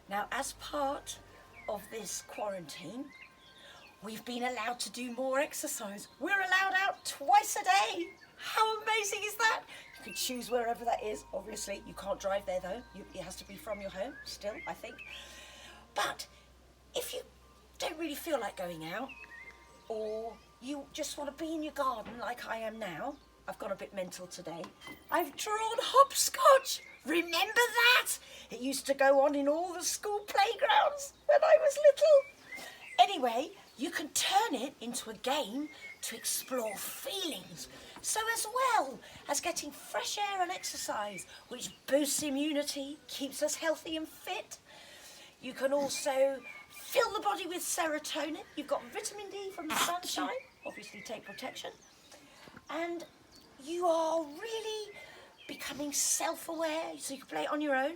Now, as part of this quarantine, we've been allowed to do more exercise. We're allowed out twice a day. How amazing is that? You can choose wherever that is. Obviously, you can't drive there though. It has to be from your home still, I think. But if you don't really feel like going out, or you just want to be in your garden like I am now, I've got a bit mental today. I've drawn hopscotch. Remember that? It used to go on in all the school playgrounds when I was little. Anyway, you can turn it into a game to explore feelings. So as well as getting fresh air and exercise, which boosts immunity, keeps us healthy and fit. You can also fill the body with serotonin. You've got vitamin D from the sunshine, obviously take protection. And you are really becoming self-aware, so you can play it on your own.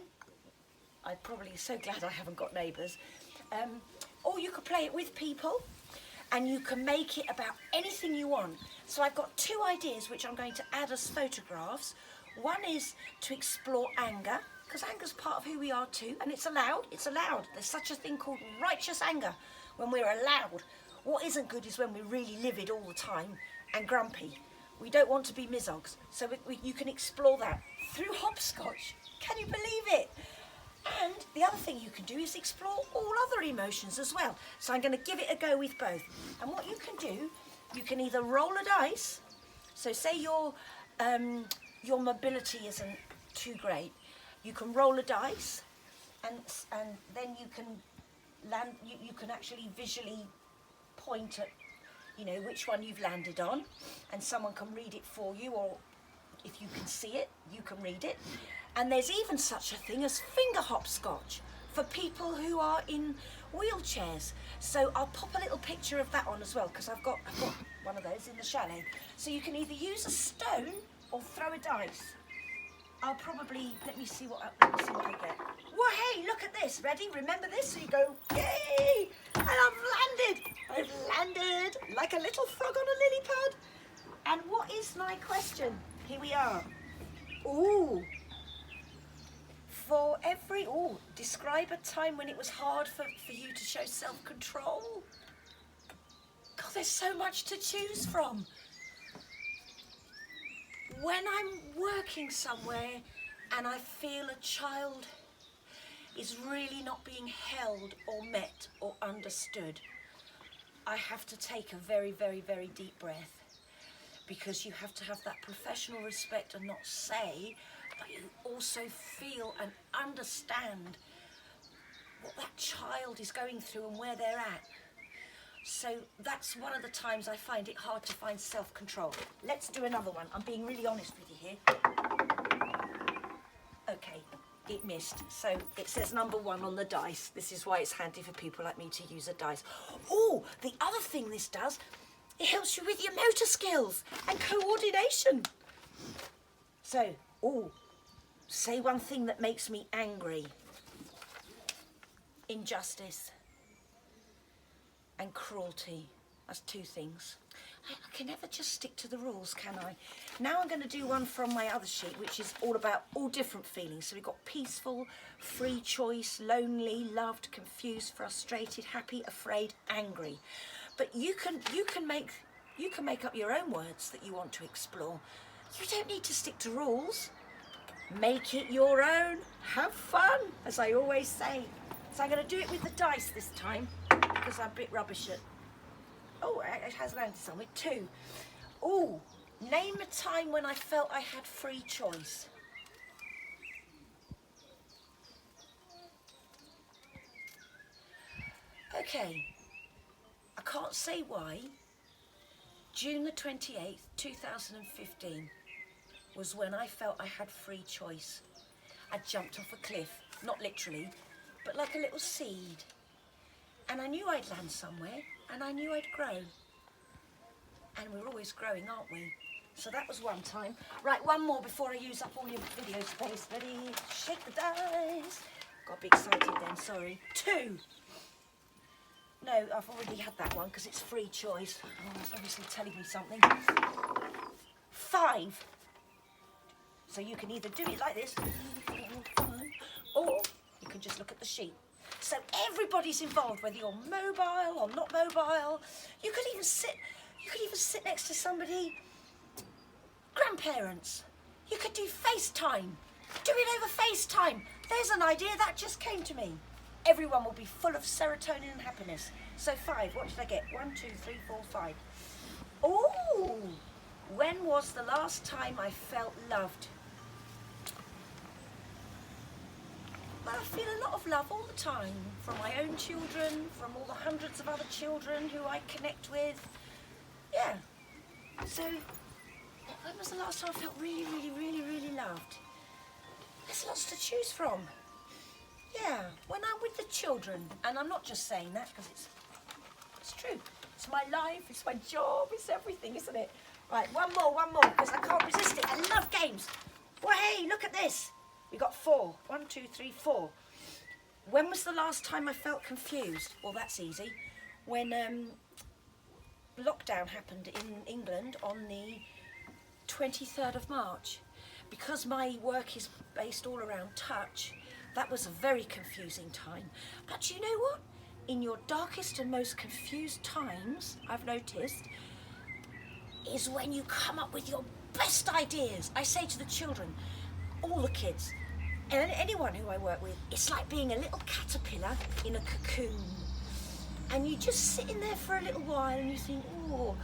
I'm probably so glad I haven't got neighbours. Or you could play it with people, and you can make it about anything you want. So I've got two ideas which I'm going to add as photographs. One is to explore anger, because anger's part of who we are too, and it's allowed. There's such a thing called righteous anger, when we're allowed. What isn't good is when we're really livid all the time and grumpy. We don't want to be misogs, so you can explore that through hopscotch. Can you believe it? And the other thing you can do is explore all other emotions as well. So I'm going to give it a go with both. And what you can do, you can either roll a dice. So say your mobility isn't too great, you can roll a dice, and then you can land. You can actually visually point at, which one you've landed on, and someone can read it for you, or if you can see it, you can read it. And there's even such a thing as finger hopscotch for people who are in wheelchairs. So I'll pop a little picture of that on as well, because I've got one of those in the chalet. So you can either use a stone or throw a dice. I'll probably, let me see what I get. Well, hey, look at this. Ready? Remember this? So you go, yay! And I've landed like a little frog on a lily pad. And what is my question? Here we are. Ooh. Describe a time when it was hard for you to show self-control. God, there's so much to choose from. When I'm working somewhere and I feel a child is really not being held or met or understood, I have to take a very, very, very deep breath, because you have to have that professional respect and not say, but you also feel and understand what that child is going through and where they're at. So that's one of the times I find it hard to find self-control. Let's do another one. I'm being really honest with you here. Okay, it missed. So it says number 1 on the dice. This is why it's handy for people like me to use a dice. Oh, the other thing this does, it helps you with your motor skills and coordination. So, say one thing that makes me angry. Injustice and cruelty. That's 2 things. I can never just stick to the rules, can I? Now I'm going to do one from my other sheet, which is all about all different feelings. So we've got peaceful, free choice, lonely, loved, confused, frustrated, happy, afraid, angry. But you can make up your own words that you want to explore. You don't need to stick to rules. Make it your own. Have fun, as I always say. So I'm going to do it with the dice this time, because I'm a bit rubbish at... Oh, it has landed somewhere. 2. Oh, name a time when I felt I had free choice. Okay, I can't say why. June the 28th, 2015 was when I felt I had free choice. I jumped off a cliff, not literally, but like a little seed. And I knew I'd land somewhere, and I knew I'd grow. And we're always growing, aren't we? So that was one time. Right, one more before I use up all your video space. Ready? Shake the dice. Got a bit excited then, sorry. 2. No, I've already had that one because it's free choice. Oh, it's obviously telling me something. 5. So you can either do it like this, or you can just look at the sheet. So everybody's involved, whether you're mobile or not mobile. You could even sit next to somebody, grandparents. You could do FaceTime. Do it over FaceTime. There's an idea that just came to me. Everyone will be full of serotonin and happiness. So 5, what did I get? 1, 2, 3, 4, 5. Ooh, when was the last time I felt loved? Well, I feel a lot of love all the time, from my own children, from all the hundreds of other children who I connect with. Yeah. So, when was the last time I felt really, really, really, really loved? There's lots to choose from. Yeah, when I'm with the children, and I'm not just saying that because it's true. It's my life, it's my job, it's everything, isn't it? Right, one more, because I can't resist it. I love games. Well, hey, look at this. We got 4. 1, 2, 3, 4. When was the last time I felt confused? Well, that's easy. When lockdown happened in England on the 23rd of March. Because my work is based all around touch, that was a very confusing time. But you know what? In your darkest and most confused times, I've noticed, is when you come up with your best ideas. I say to the children, all the kids, and anyone who I work with, it's like being a little caterpillar in a cocoon. And you just sit in there for a little while and you think, oh,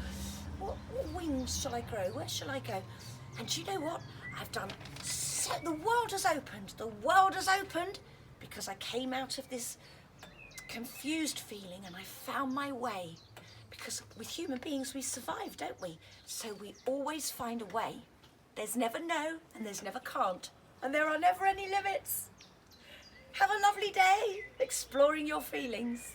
what wings shall I grow? Where shall I go? And do you know what? I've done so, the world has opened. The world has opened because I came out of this confused feeling and I found my way. Because with human beings we survive, don't we? So we always find a way. There's never no and there's never can't. And there are never any limits. Have a lovely day exploring your feelings.